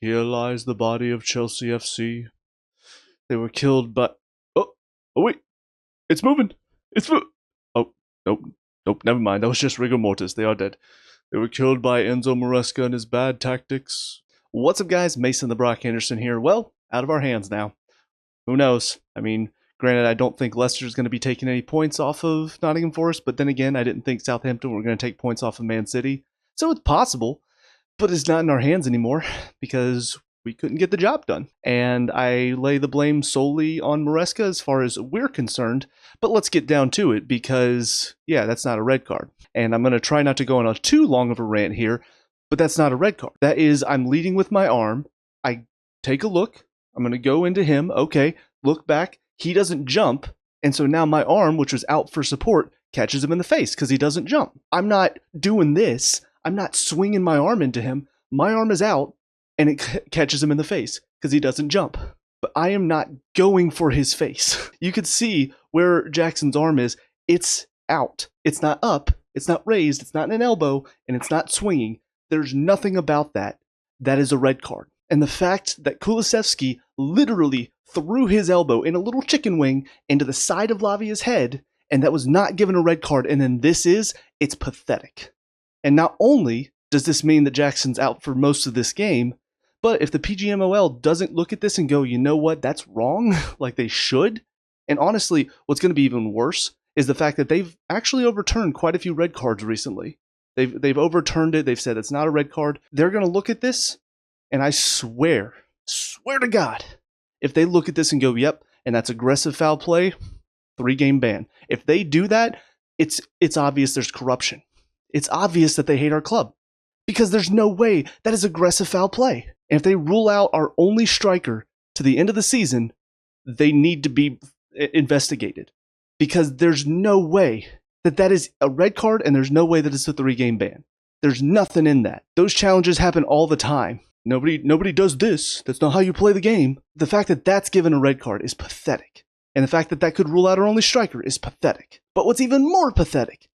Here lies the body of Chelsea FC. They were killed by. Oh wait, it's moving. It's moving. Oh, nope, never mind. That was just rigor mortis. They are dead. They were killed by Enzo Maresca and his bad tactics. What's up, guys? Mason the Brock Henderson here. Well, out of our hands now. Who knows? I mean, granted, I don't think Leicester's going to be taking any points off of Nottingham Forest, but then again, I didn't think Southampton were going to take points off of Man City. So it's possible, but it's not in our hands anymore because we couldn't get the job done. And I lay the blame solely on Maresca as far as we're concerned, but let's get down to it because, yeah, that's not a red card. And I'm going to try not to go on a too long of a rant here, but that's not a red card. That is, I'm leading with my arm. I take a look. I'm going to go into him. Okay, look back. He doesn't jump. And so now my arm, which was out for support, catches him in the face because he doesn't jump. I'm not doing this. I'm not swinging my arm into him. My arm is out and it catches him in the face because he doesn't jump. But I am not going for his face. You could see where Jackson's arm is. It's out. It's not up. It's not raised. It's not an elbow. And it's not swinging. There's nothing about that. That is a red card. And the fact that Kulusevski literally threw his elbow in a little chicken wing into the side of Lavia's head, and that was not given a red card, and then it's pathetic. And not only does this mean that Jackson's out for most of this game, but if the PGMOL doesn't look at this and go, you know what, that's wrong, like they should, and honestly, what's going to be even worse is the fact that they've actually overturned quite a few red cards recently. They've overturned it. They've said it's not a red card. They're going to look at this, and I swear to God, if they look at this and go, yep, and that's aggressive foul play, 3-game ban. If they do that, it's obvious there's corruption. It's obvious that they hate our club because there's no way that is aggressive foul play. And if they rule out our only striker to the end of the season, they need to be investigated because there's no way that is a red card and there's no way that it's a 3-game ban. There's nothing in that. Those challenges happen all the time. Nobody does this. That's not how you play the game. The fact that that's given a red card is pathetic. And the fact that that could rule out our only striker is pathetic. But what's even more pathetic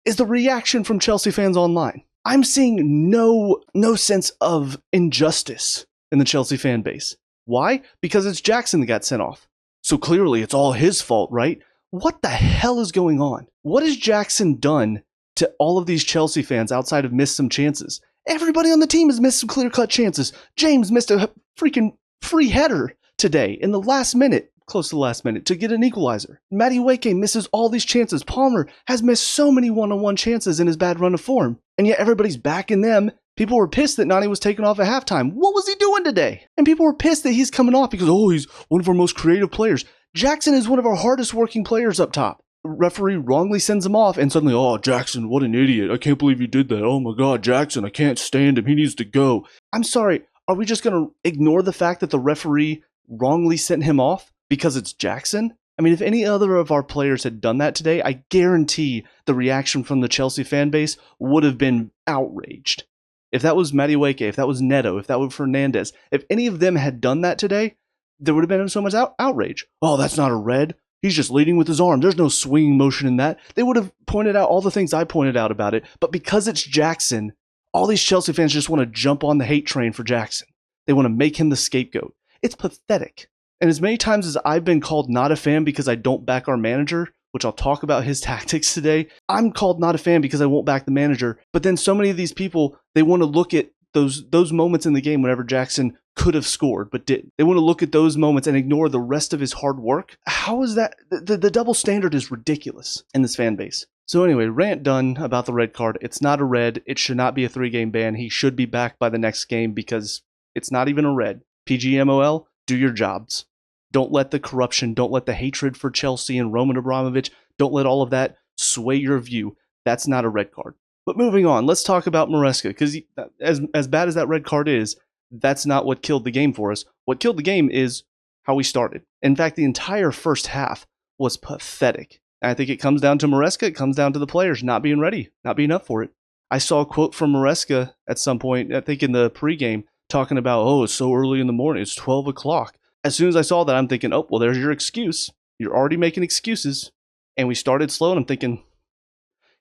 is the reaction from Chelsea fans online. I'm seeing no sense of injustice in the Chelsea fan base. Why? Because it's Jackson that got sent off. So clearly it's all his fault, right? What the hell is going on? What has Jackson done to all of these Chelsea fans outside of missed some chances? Everybody on the team has missed some clear-cut chances. James missed a freaking free header today in the last minute, close to the last minute, to get an equalizer. Madueke misses all these chances. Palmer has missed so many one-on-one chances in his bad run of form. And yet everybody's backing them. People were pissed that Nani was taken off at halftime. What was he doing today? And people were pissed that he's coming off because, he's one of our most creative players. Jackson is one of our hardest working players up top. Referee wrongly sends him off and suddenly, Jackson, what an idiot. I can't believe you did that. Oh my God, Jackson, I can't stand him. He needs to go. I'm sorry. Are we just going to ignore the fact that the referee wrongly sent him off because it's Jackson? I mean, if any other of our players had done that today, I guarantee the reaction from the Chelsea fan base would have been outraged. If that was Madueke, if that was Neto, if that was Fernandez, if any of them had done that today, there would have been so much outrage. Oh, that's not a red. He's just leading with his arm. There's no swinging motion in that. They would have pointed out all the things I pointed out about it. But because it's Jackson, all these Chelsea fans just want to jump on the hate train for Jackson. They want to make him the scapegoat. It's pathetic. And as many times as I've been called not a fan because I don't back our manager, which I'll talk about his tactics today, I'm called not a fan because I won't back the manager. But then so many of these people, they want to look at those moments in the game whenever Jackson could have scored but didn't. They want to look at those moments and ignore the rest of his hard work. How is that? The double standard is ridiculous in this fan base. So anyway, rant done about the red card. It's not a red. It should not be a 3-game ban. He should be back by the next game because it's not even a red. PGMOL, do your jobs. Don't let the corruption, don't let the hatred for Chelsea and Roman Abramovich, don't let all of that sway your view. That's not a red card. But moving on, let's talk about Maresca, because as bad as that red card is, that's not what killed the game for us. What killed the game is how we started. In fact, the entire first half was pathetic. And I think it comes down to Maresca. It comes down to the players not being ready, not being up for it. I saw a quote from Maresca at some point, I think in the pregame, talking about, it's so early in the morning. It's 12 o'clock. As soon as I saw that, I'm thinking, well, there's your excuse. You're already making excuses. And we started slow, and I'm thinking,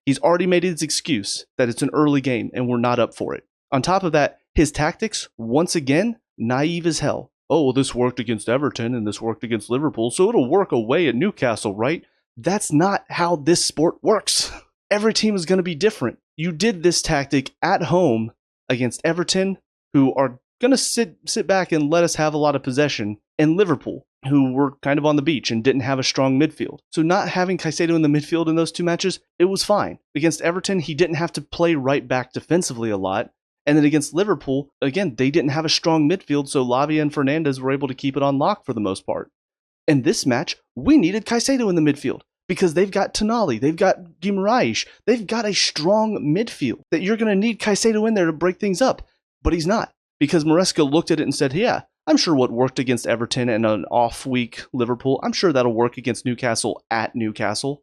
he's already made his excuse that it's an early game and we're not up for it. On top of that, his tactics, once again, naive as hell. Oh, well, this worked against Everton and this worked against Liverpool, so it'll work away at Newcastle, right? That's not how this sport works. Every team is going to be different. You did this tactic at home against Everton, who are going to sit back and let us have a lot of possession, and Liverpool, who were kind of on the beach and didn't have a strong midfield. So not having Caicedo in the midfield in those two matches, it was fine. Against Everton, he didn't have to play right back defensively a lot. And then against Liverpool, again, they didn't have a strong midfield, so Lavia and Fernandes were able to keep it on lock for the most part. In this match, we needed Caicedo in the midfield because they've got Tonali, they've got Guimaraes, they've got a strong midfield that you're going to need Caicedo in there to break things up. But he's not, because Maresca looked at it and said, yeah, I'm sure what worked against Everton and an off-week Liverpool, I'm sure that'll work against Newcastle at Newcastle.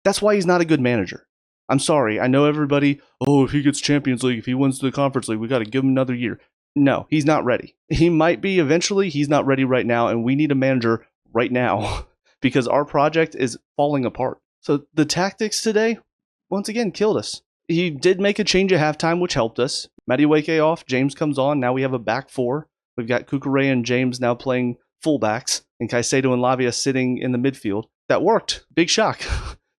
That's why he's not a good manager. I'm sorry, I know everybody, oh, if he gets Champions League, if he wins the Conference League, we got to give him another year. No, he's not ready. He might be eventually, he's not ready right now, and we need a manager right now because our project is falling apart. So the tactics today, once again, killed us. He did make a change at halftime, which helped us. Madueke off, James comes on, now we have a back four. We've got Cucurella and James now playing fullbacks, and Caicedo and Lavia sitting in the midfield. That worked. Big shock.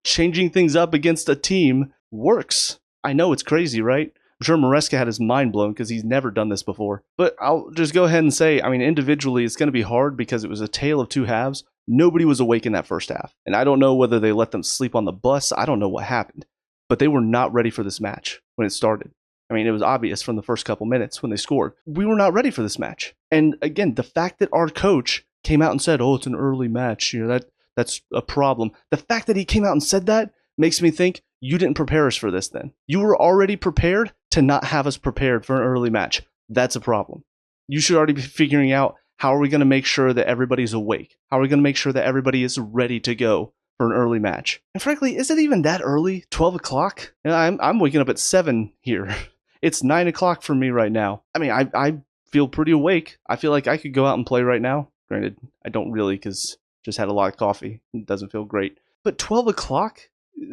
Changing things up against a team works. I know it's crazy, right? I'm sure Maresca had his mind blown because he's never done this before. But I'll just go ahead and say, I mean, individually, it's going to be hard because it was a tale of two halves. Nobody was awake in that first half. And I don't know whether they let them sleep on the bus. I don't know what happened. But they were not ready for this match when it started. I mean, it was obvious from the first couple minutes when they scored. We were not ready for this match. And again, the fact that our coach came out and said, oh, it's an early match, you know, that's a problem. The fact that he came out and said that makes me think you didn't prepare us for this then. You were already prepared to not have us prepared for an early match. That's a problem. You should already be figuring out how are we going to make sure that everybody's awake? How are we going to make sure that everybody is ready to go for an early match? And frankly, is it even that early? 12 o'clock? I'm waking up at 7 here. It's 9 o'clock for me right now. I mean, I feel pretty awake. I feel like I could go out and play right now. Granted, I don't really because just had a lot of coffee. It doesn't feel great. But 12 o'clock?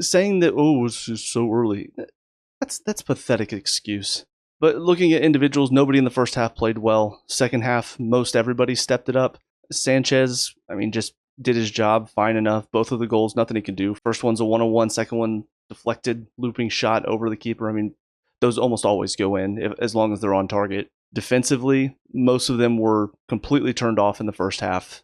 Saying that, oh, it's just so early. That's pathetic excuse. But looking at individuals, nobody in the first half played well. Second half, most everybody stepped it up. Sanchez, I mean, just did his job fine enough. Both of the goals, nothing he could do. First one's a 1-on-1, second one deflected, looping shot over the keeper. I mean, those almost always go in as long as they're on target. Defensively, most of them were completely turned off in the first half.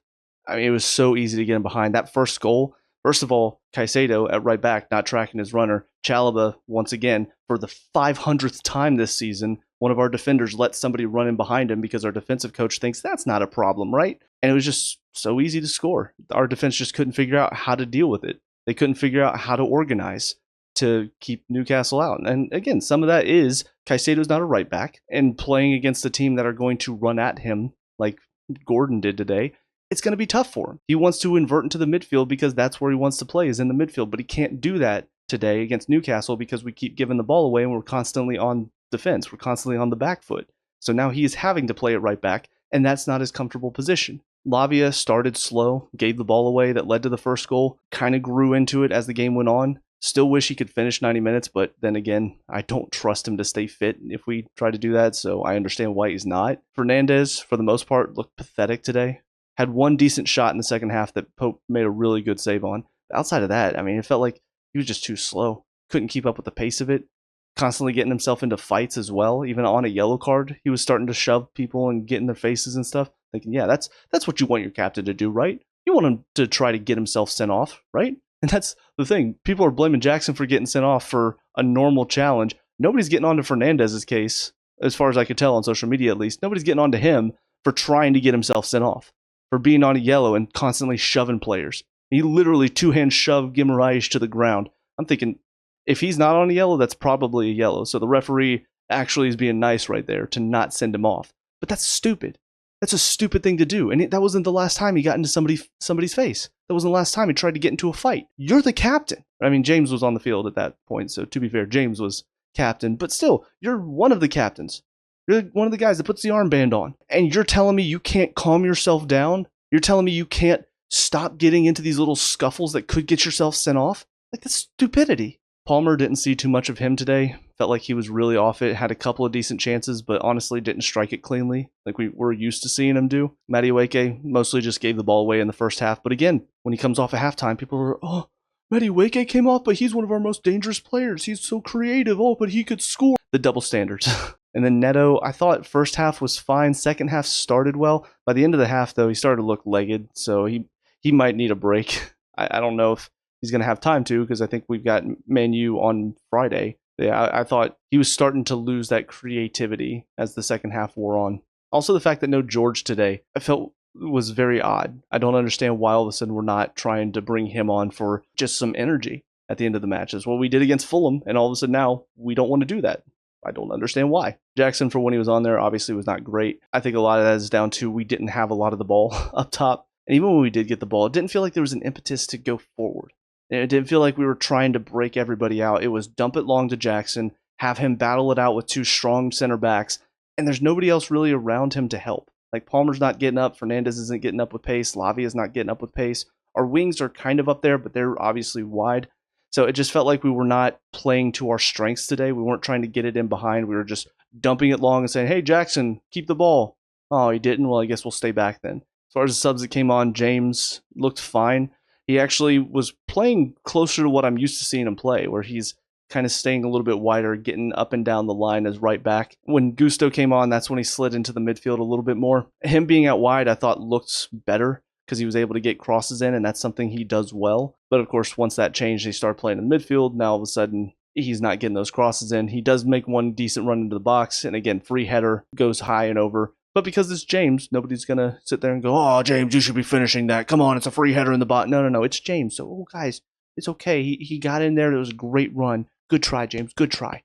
I mean, it was so easy to get him behind. That first goal, first of all, Caicedo at right back, not tracking his runner. Chalobah, once again, for the 500th time this season, one of our defenders let somebody run in behind him because our defensive coach thinks that's not a problem, right? And it was just so easy to score. Our defense just couldn't figure out how to deal with it. They couldn't figure out how to organize to keep Newcastle out. And again, some of that is Caicedo's not a right back, and playing against a team that are going to run at him like Gordon did today, it's going to be tough for him. He wants to invert into the midfield because that's where he wants to play, is in the midfield, but he can't do that today against Newcastle because we keep giving the ball away and we're constantly on defense. We're constantly on the back foot. So now he is having to play it right back, and that's not his comfortable position. Lavia started slow, gave the ball away that led to the first goal, kind of grew into it as the game went on. Still wish he could finish 90 minutes, but then again, I don't trust him to stay fit if we try to do that, so I understand why he's not. Fernandes, for the most part, looked pathetic today. Had one decent shot in the second half that Pope made a really good save on. Outside of that, I mean, it felt like he was just too slow. Couldn't keep up with the pace of it. Constantly getting himself into fights as well. Even on a yellow card, he was starting to shove people and get in their faces and stuff. Thinking, yeah, that's what you want your captain to do, right? You want him to try to get himself sent off, right? And that's the thing. People are blaming Jackson for getting sent off for a normal challenge. Nobody's getting on to Fernandez's case, as far as I could tell on social media at least. Nobody's getting on to him for trying to get himself sent off, for being on a yellow and constantly shoving players. He literally two-hand shoved Guimaraes to the ground. I'm thinking, if he's not on a yellow, that's probably a yellow. So the referee actually is being nice right there to not send him off. But that's stupid. That's a stupid thing to do. And that wasn't the last time he got into somebody's face. That wasn't the last time he tried to get into a fight. You're the captain. I mean, James was on the field at that point, so to be fair, James was captain. But still, you're one of the captains. You're one of the guys that puts the armband on. And you're telling me you can't calm yourself down? You're telling me you can't stop getting into these little scuffles that could get yourself sent off? Like, that's stupidity. Palmer didn't see too much of him today. Felt like he was really off it, had a couple of decent chances, but honestly didn't strike it cleanly like we were used to seeing him do. Madueke mostly just gave the ball away in the first half, but again, when he comes off at halftime, people are, oh, Madueke came off, but he's one of our most dangerous players. He's so creative. Oh, but he could score. The double standards. And then Neto, I thought first half was fine. Second half started well. By the end of the half, though, he started to look legged, so he might need a break. I don't know if he's going to have time to, because I think we've got Man U on Friday. Yeah, I thought he was starting to lose that creativity as the second half wore on. Also, the fact that no George today, I felt was very odd. I don't understand why all of a sudden we're not trying to bring him on for just some energy at the end of the matches. Well, we did against Fulham, and all of a sudden now we don't want to do that. I don't understand why. Jackson, for when he was on there, obviously was not great. I think a lot of that is down to we didn't have a lot of the ball up top. And even when we did get the ball, it didn't feel like there was an impetus to go forward. It didn't feel like we were trying to break everybody out. It was dump it long to Jackson, have him battle it out with two strong center backs, and there's nobody else really around him to help. Like Palmer's not getting up, Fernandez isn't getting up with pace, Lavia's not getting up with pace. Our wings are kind of up there, but they're obviously wide. So it just felt like we were not playing to our strengths today. We weren't trying to get it in behind. We were just dumping it long and saying, hey, Jackson, keep the ball. Oh, he didn't? Well, I guess we'll stay back then. As far as the subs that came on, James looked fine. He actually was playing closer to what I'm used to seeing him play, where he's kind of staying a little bit wider, getting up and down the line as right back. When Gusto came on, that's when he slid into the midfield a little bit more. Him being out wide, I thought looked better, because he was able to get crosses in, and that's something he does well. But of course, once that changed, he started playing in the midfield. Now all of a sudden, he's not getting those crosses in. He does make one decent run into the box, and again, free header, goes high and over. But because it's James, nobody's going to sit there and go, oh, James, you should be finishing that. Come on, it's a free header in the box. No, it's James. So, oh, guys, it's okay. He got in there. It was a great run. Good try, James. Good try.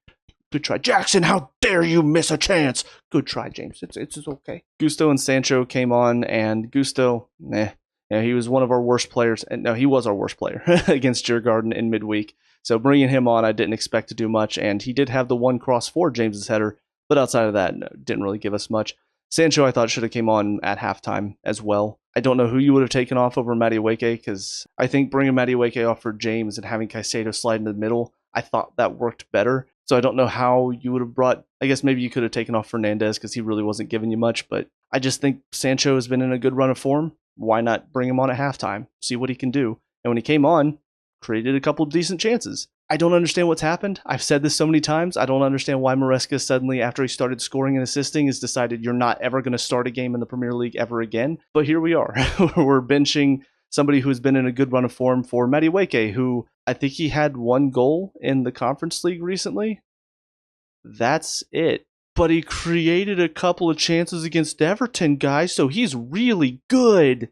Good try. Jackson, how dare you miss a chance? Good try, James. It's okay. Gusto and Sancho came on, and Gusto, yeah, he was one of our worst players. And no, he was our worst player against Djurgården in midweek. So bringing him on, I didn't expect to do much. And he did have the one cross for James's header. But outside of that, no, didn't really give us much. Sancho, I thought, should have came on at halftime as well. I don't know who you would have taken off over Madueke, because I think bringing Madueke off for James and having Caicedo slide into the middle, I thought that worked better. So I don't know how you would have brought, I guess maybe you could have taken off Fernandez because he really wasn't giving you much, but I just think Sancho has been in a good run of form. Why not bring him on at halftime, see what he can do? And when he came on, created a couple of decent chances. I don't understand what's happened. I've said this so many times. I don't understand why Maresca suddenly, after he started scoring and assisting, has decided you're not ever going to start a game in the Premier League ever again. But here we are. We're benching somebody who's been in a good run of form for Madueke, who I think he had one goal in the Conference League recently. That's it. But he created a couple of chances against Everton, guys, so he's really good.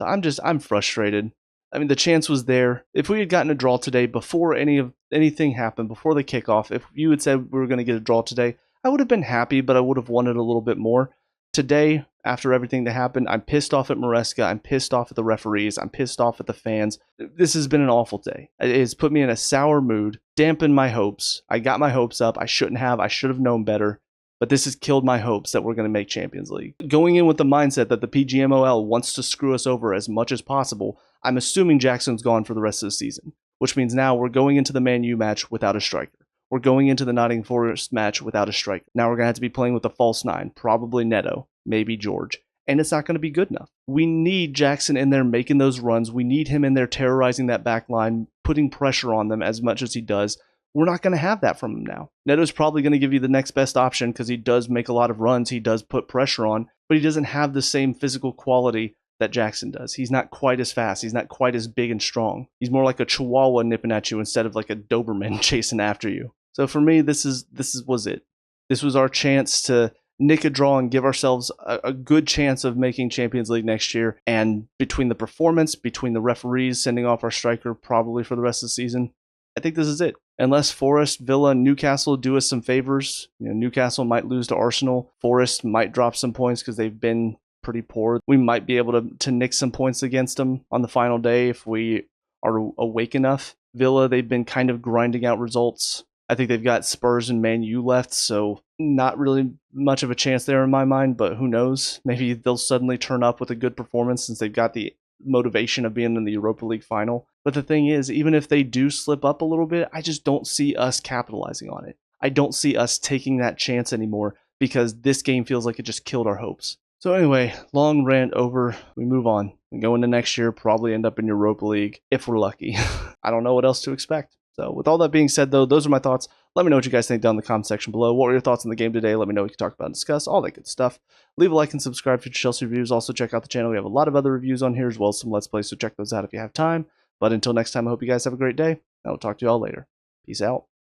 So I'm frustrated. I mean, the chance was there. If we had gotten a draw today before anything happened, before the kickoff, if you had said we were going to get a draw today, I would have been happy, but I would have wanted a little bit more. Today, after everything that happened, I'm pissed off at Maresca. I'm pissed off at the referees. I'm pissed off at the fans. This has been an awful day. It has put me in a sour mood, dampened my hopes. I got my hopes up. I shouldn't have. I should have known better. But this has killed my hopes that we're going to make Champions League. Going in with the mindset that the PGMOL wants to screw us over as much as possible, I'm assuming Jackson's gone for the rest of the season, which means now we're going into the Man U match without a striker. We're going into the Nottingham Forest match without a striker. Now we're going to have to be playing with a false nine, probably Neto, maybe George, and it's not going to be good enough. We need Jackson in there making those runs. We need him in there terrorizing that back line, putting pressure on them as much as he does. We're not going to have that from him now. Neto's probably going to give you the next best option because he does make a lot of runs. He does put pressure on, but he doesn't have the same physical quality that Jackson does. He's not quite as fast. He's not quite as big and strong. He's more like a Chihuahua nipping at you instead of like a Doberman chasing after you. So for me, this was it. This was our chance to nick a draw and give ourselves a good chance of making Champions League next year. And between the performance, between the referees sending off our striker probably for the rest of the season, I think this is it. Unless Forest, Villa, and Newcastle do us some favors, Newcastle might lose to Arsenal. Forest might drop some points because they've been pretty poor. We might be able to nick some points against them on the final day if we are awake enough. Villa, they've been kind of grinding out results. I think they've got Spurs and Man U left, so not really much of a chance there in my mind, but who knows? Maybe they'll suddenly turn up with a good performance since they've got the motivation of being in the Europa League final. But the thing is, even if they do slip up a little bit, I just don't see us capitalizing on it. I don't see us taking that chance anymore because this game feels like it just killed our hopes. So anyway, long rant over. We move on. We go into next year, probably end up in Europa League if we're lucky. I don't know what else to expect. So with all that being said, though, those are my thoughts. Let me know what you guys think down in the comment section below. What were your thoughts on the game today? Let me know what you can talk about and discuss, all that good stuff. Leave a like and subscribe for Chelsea reviews. Also check out the channel. We have a lot of other reviews on here as well as some Let's Plays, so check those out if you have time. But until next time, I hope you guys have a great day. I will talk to you all later. Peace out.